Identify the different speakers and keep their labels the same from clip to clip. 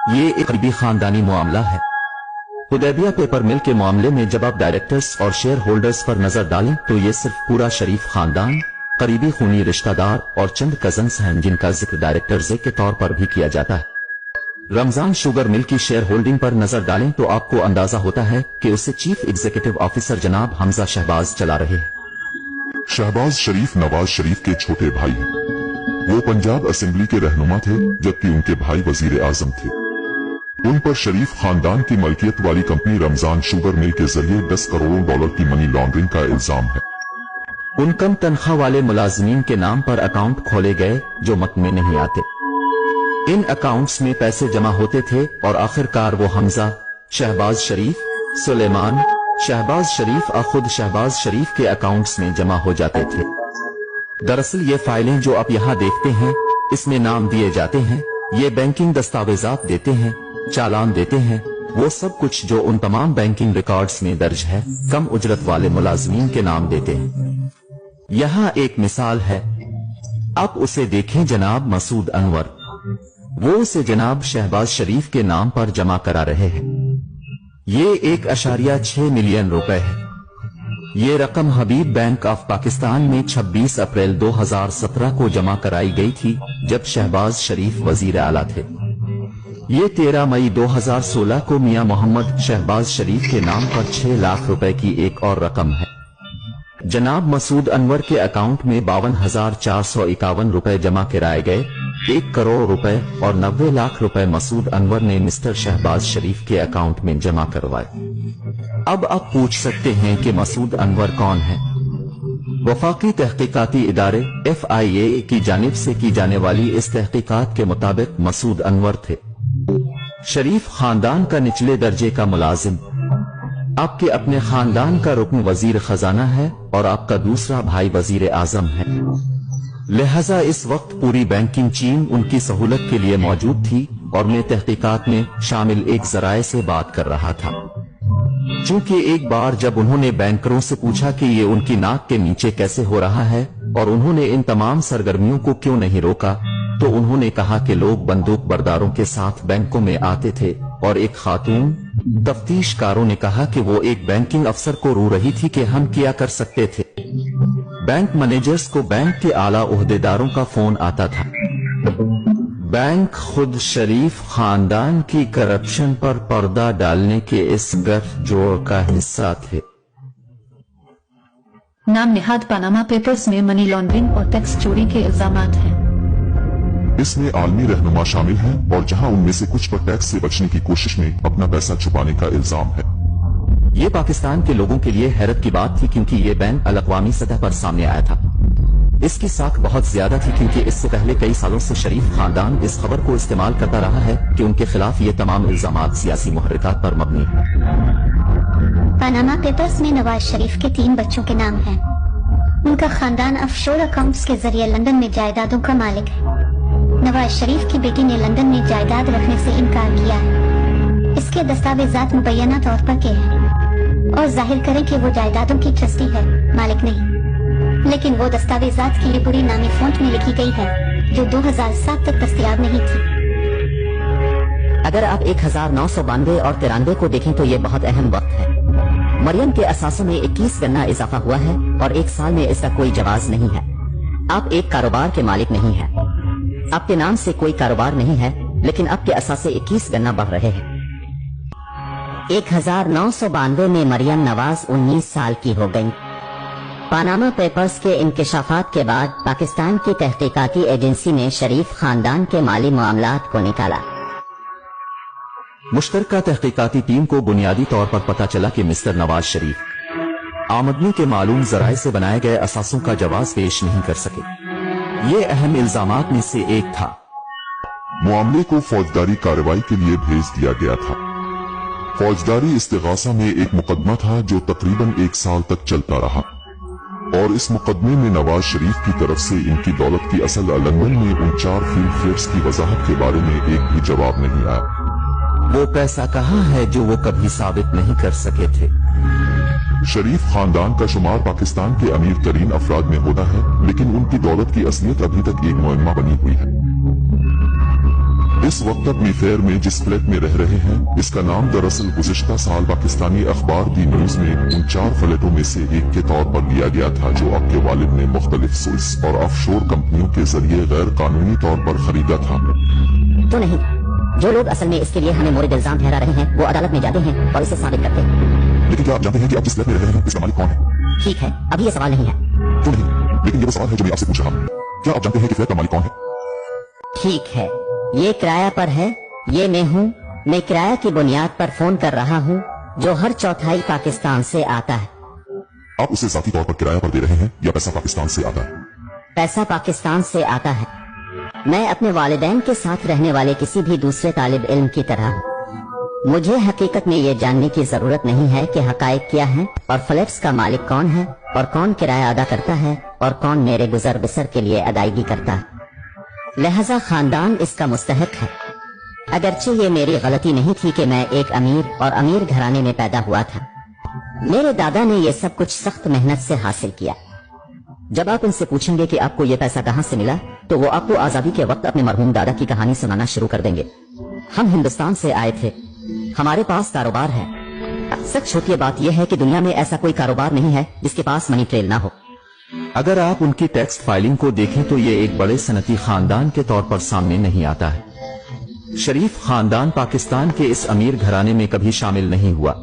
Speaker 1: ये एक करीबी खानदानी मामला है। हुदैबिया पेपर मिल के मामले में जब आप डायरेक्टर्स और शेयर होल्डर्स पर नजर डालें तो ये सिर्फ पूरा शरीफ खानदान, करीबी खूनी रिश्तेदार और चंद कजन्स हैं जिनका जिक्र डायरेक्टर्स के तौर पर भी किया जाता है। रमजान शुगर मिल की शेयर होल्डिंग पर नजर डालें तो आपको अंदाजा होता है कि उसे चीफ एग्जीक्यूटिव ऑफिसर जनाब हमजा शहबाज चला रहे हैं।
Speaker 2: शहबाज शरीफ नवाज शरीफ के छोटे भाई हैं। वो पंजाब असेंबली के रहनुमा थे जबकि उनके भाई वजीर आजम थे। उन पर शरीफ खानदान की मलकियत वाली कंपनी रमजान शुगर मिल के जरिए 10 करोड़ डॉलर की मनी लॉन्ड्रिंग का इल्जाम है।
Speaker 1: उन कम तनख्वाह वाले मुलाजमीन के नाम पर अकाउंट खोले गए जो मत में नहीं आते। इन अकाउंट्स में पैसे जमा होते थे और आखिरकार वो हमजा, शहबाज शरीफ, सुलेमान, शहबाज शरीफ और खुद शहबाज शरीफ के अकाउंट्स में जमा हो जाते थे। दरअसल ये फाइलें जो आप यहाँ देखते हैं, इसमें नाम दिए जाते हैं, ये बैंकिंग दस्तावेजात देते हैं, चालान देते हैं, वो सब कुछ जो उन तमाम बैंकिंग रिकॉर्ड्स में दर्ज है, कम उजरत वाले मुलाजमीन के नाम देते हैं। यहाँ एक मिसाल है, आप उसे देखें जनाब मसूद अनवर, वो उसे जनाब शहबाज शरीफ के नाम पर जमा करा रहे हैं। ये 1.6 मिलियन रुपए है। ये रकम हबीब बैंक ऑफ पाकिस्तान में 26 अप्रैल 2017 को जमा कराई गई थी जब शहबाज शरीफ वजीर आला थे। ये 13 मई 2016 को मियां मोहम्मद शहबाज शरीफ के नाम पर 6 लाख रुपए की एक और रकम है। जनाब मसूद अनवर के अकाउंट में 52,451 रुपए जमा कराए गए। 1 करोड़ रुपए और 90 लाख रुपए मसूद अनवर ने मिस्टर शहबाज शरीफ के अकाउंट में जमा करवाए। अब आप पूछ सकते हैं कि मसूद अनवर कौन है? वफाकी तहकीकाती इदारे FIA की जानिब से की जाने वाली इस तहकीकात के मुताबिक मसूद अनवर थे शरीफ खानदान का निचले दर्जे का मुलाजिम। आपके अपने खानदान का रुकन वजीर खजाना है और आपका दूसरा भाई वजीर आजम है। लिहाजा इस वक्त पूरी बैंकिंग चीन उनकी सहूलत के लिए मौजूद थी और मैं तहकीकात में शामिल एक जराये से बात कर रहा था। चूंकि एक बार जब उन्होंने बैंकरों से पूछा कि ये उनकी नाक के नीचे कैसे हो रहा है और उन्होंने इन तमाम सरगर्मियों को क्यों नहीं रोका, तो उन्होंने कहा कि लोग बंदूक बरदारों के साथ बैंकों में आते थे और एक खातून तफ्तीशकारों ने कहा कि वो एक बैंकिंग अफसर को रो रही थी कि हम क्या कर सकते थे। बैंक मैनेजर्स को बैंक के आला ओहदेदारों का फोन आता था। बैंक खुद शरीफ खानदान की करप्शन पर पर्दा डालने के इस गठजोड़ का हिस्सा थे।
Speaker 3: नाम निहाद पनामा पेपर्स में मनी लॉन्ड्रिंग और टैक्स चोरी के इल्जामात हैं।
Speaker 2: इसमें आलमी रहनुमा शामिल हैं और जहां उनमें से कुछ पर टैक्स से बचने की कोशिश में अपना पैसा छुपाने का इल्जाम है।
Speaker 1: ये पाकिस्तान के लोगों के लिए हैरत की बात थी क्योंकि ये बैन अल-अक़वामी सतह पर सामने आया था। इसकी साख बहुत ज्यादा थी क्योंकि इससे पहले कई सालों से शरीफ खानदान इस खबर को इस्तेमाल करता रहा है कि उनके खिलाफ ये तमाम इल्जामात सियासी मुहर्रिकात पर मबनी है।
Speaker 4: पनामा पेपर्स में नवाज शरीफ के 3 बच्चों के नाम हैं। उनका खानदान ऑफशोर अकाउंट्स के जरिए लंदन में जायदादों का मालिक है। नवाज शरीफ की बेटी ने लंदन में जायदाद रखने से इनकार किया है। इसके दस्तावेजात मुबैना तौर पर के हैं और जाहिर करें कि वो जायदादों की ट्रस्टी है, मालिक नहीं। लेकिन वो दस्तावेजात की लिपुरी नामी फॉन्ट में लिखी गई है जो 2007 तक दस्तयाब नहीं थी।
Speaker 5: अगर आप 1992 और 93 को देखें तो ये बहुत अहम वक्त है। मरियम के असासों में 21 गन्ना इजाफा हुआ है और 1 साल में इसका कोई जवाज नहीं है। आप एक कारोबार के मालिक नहीं हैं। आपके नाम से कोई कारोबार नहीं है लेकिन आपके असासे 21 गन्ना बढ़ रहे हैं। 1992 में मरियम नवाज 19 साल की हो गई। पनामा पेपर्स के इंकशाफात के बाद पाकिस्तान की तहकीकाती एजेंसी ने शरीफ खानदान के माली मामलात को निकाला।
Speaker 1: मुश्तरका तहकीकाती टीम को बुनियादी तौर पर पता चला कि मिस्टर नवाज शरीफ आमदनी के मालूम जराये से बनाए गए असासों का जवाब पेश नहीं कर सके। ये अहम इल्जामात में से एक था।
Speaker 2: मामले को फौजदारी कार्रवाई के लिए भेज दिया गया था। फौजदारी इस्तिगासा में एक मुकदमा था जो तकरीबन 1 साल तक चलता रहा और इस मुकदमे में नवाज शरीफ की तरफ से इनकी दौलत की असल लंदन में उन 4 फिल्म फेयर्स की वजाहत के बारे में एक भी जवाब नहीं आया।
Speaker 1: वो पैसा कहाँ है जो वो कभी साबित नहीं कर सके थे।
Speaker 2: शरीफ खानदान का शुमार पाकिस्तान के अमीर तरीन अफराद में होता है लेकिन उनकी दौलत की असलियत अभी तक एक मुअम्मा बनी हुई है। इस वक्त अपनी फेयर में जिस फ्लैट में रह रहे हैं, इसका नाम दरअसल गुज़िश्ता साल पाकिस्तानी अखबार दी न्यूज में उन 4 फ्लैटों में से एक के तौर पर लिया गया था जो आपके वालिद ने मुख्तलिफ स्विस और ऑफशोर कंपनियों के जरिए गैर कानूनी तौर पर खरीदा था।
Speaker 5: तो नहीं, जो लोग असल में इसके लिए हमें मोर्द इल्जाम ठहरा रहे हैं वो अदालत में जाते हैं और इसे साबित करते हैं।
Speaker 2: लेकिन क्या आप जानते हैं कि आप जिस फ्लैट में रह रहे हैं इसका मालिक कौन है?
Speaker 5: ठीक है, अभी ये सवाल नहीं है।
Speaker 2: तो नहीं, लेकिन ये वो सवाल है जो मैं आपसे पूछ रहा हूँ। क्या आप जानते हैं कि फ्लैट का मालिक कौन है?
Speaker 5: ठीक है, ये किराया पर है, ये मैं हूँ। मैं किराया की बुनियाद पर फोन कर रहा हूँ जो हर चौथाई पाकिस्तान से आता है।
Speaker 2: आप उसे ज़ाती तौर पर किराया पर दे रहे हैं या पैसा पाकिस्तान से आता है?
Speaker 5: पैसा पाकिस्तान से आता है। मैं अपने वालिदैन के साथ रहने वाले किसी भी दूसरे तालिब इल्म की तरह हूँ। मुझे हकीकत में ये जानने की जरूरत नहीं है कि हकायक क्या है और फ्लैट्स का मालिक कौन है और कौन किराया अदा करता है और कौन मेरे गुजर बसर के लिए अदायगी करता है। लिहाजा खानदान इसका मुस्तहक है। अगरचे ये मेरी गलती नहीं थी कि मैं एक अमीर और अमीर घराने में पैदा हुआ था। मेरे दादा ने ये सब कुछ सख्त मेहनत से हासिल किया। जब आप उनसे पूछेंगे कि आपको ये पैसा कहाँ से मिला तो वो आपको आजादी के वक्त अपने मरहूम दादा की कहानी सुनाना शुरू कर देंगे। हम हिंदुस्तान से आए थे, हमारे पास कारोबार है। सच छोटी बात यह है कि दुनिया में ऐसा कोई कारोबार नहीं है जिसके पास मनी ट्रेल ना हो।
Speaker 1: अगर आप उनकी टैक्स फाइलिंग को देखें तो ये एक बड़े सनती खानदान के तौर पर सामने नहीं आता है। शरीफ खानदान पाकिस्तान के इस अमीर घराने में कभी शामिल नहीं हुआ,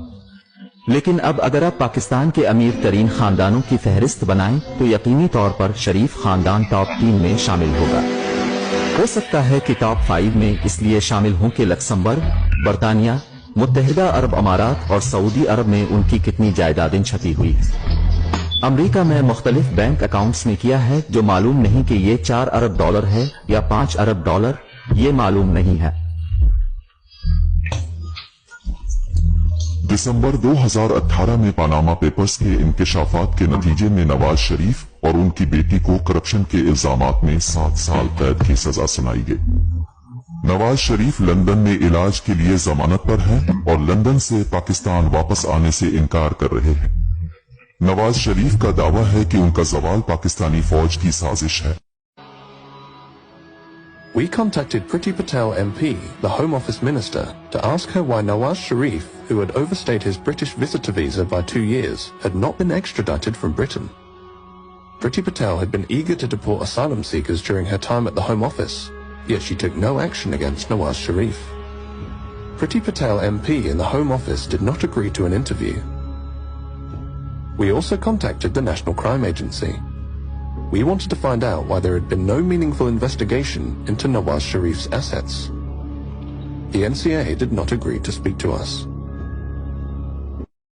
Speaker 1: लेकिन अब अगर आप पाकिस्तान के अमीर तरीन खानदानों की फहरिस्त बनाएं तो यकीनी तौर पर शरीफ खानदान टॉप 3 में शामिल होगा। हो सकता है कि टॉप 5 में इसलिए शामिल हों कि लक्समबर्ग, बरतानिया, मुत्तहिदा अरब अमारात और सऊदी अरब में उनकी कितनी जायदादें छपी हुई हैं। अमेरिका में मुख्तलिफ बैंक अकाउंट्स में किया है जो मालूम नहीं कि ये 4 अरब डॉलर है या 5 अरब डॉलर, ये मालूम नहीं है।
Speaker 2: दिसंबर 2018 में पनामा पेपर्स के इंकशाफात के नतीजे में नवाज शरीफ और उनकी बेटी को करप्शन के इल्जामात में 7 साल कैद की सजा सुनाई गई। नवाज शरीफ लंदन में इलाज के लिए जमानत पर हैं और लंदन से पाकिस्तान वापस आने से इनकार कर रहे हैं। नवाज शरीफ का दावा है कि उनका जवाल पाकिस्तानी फौज की साजिश है।
Speaker 6: We contacted Priti Patel MP, the Home Office Minister, to ask her why Nawaz Sharif, who had overstayed his British visitor visa by 2 years, had not been extradited from Britain. Priti Patel had been eager to deport asylum seekers during her time at the Home Office, yet she took no action against Nawaz Sharif. Priti Patel MP in the Home Office did not agree to an interview. We also contacted the National Crime Agency. We wanted to find out why there had been no meaningful investigation into Nawaz Sharif's assets. The NCA did not agree to speak to us.